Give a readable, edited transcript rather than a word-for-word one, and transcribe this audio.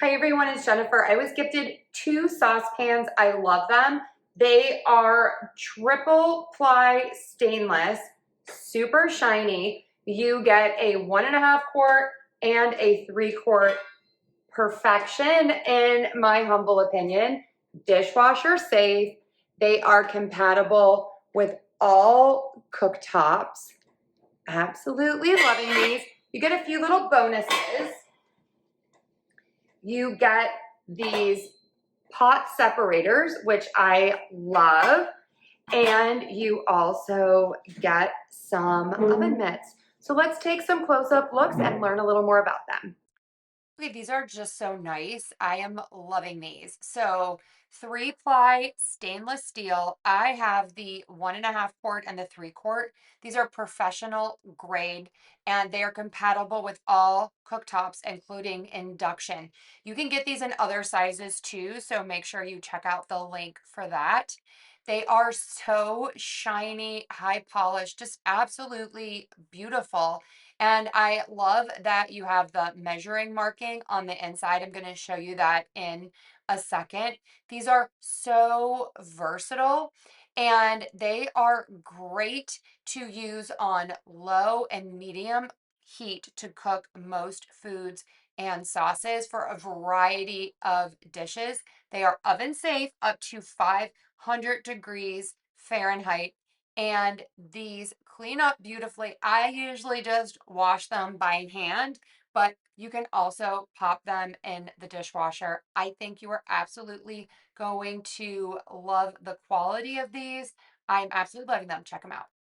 Hi everyone, it's Jennifer. I was gifted 2 saucepans. I love them. They are triple ply stainless, super shiny. You get a 1.5 quart and a 3 quart. Perfection in my humble opinion. Dishwasher safe. They are compatible with all cooktops. Absolutely loving these. You get a few little bonuses. You get these pot separators, which I love, and you also get some oven mitts. So let's take some close-up looks and learn a little more about them. Okay, these are just so nice. I am loving these. So 3-ply stainless steel. I have the 1.5 quart and the 3 quart. These are professional grade and they are compatible with all cooktops, including Induction. You can get these in other sizes too, so make sure you check out the link for that. They are so shiny, high polished, just absolutely beautiful. And I love that you have the measuring marking on the inside. I'm going to show you that in a second. These are so versatile and they are great to use on low and medium heat to cook most foods and sauces for a variety of dishes. They are oven safe up to 500 degrees Fahrenheit, and these clean up beautifully. I usually just wash them by hand, but you can also pop them in the dishwasher. I think you are absolutely going to love the quality of these. I'm absolutely loving them. Check them out.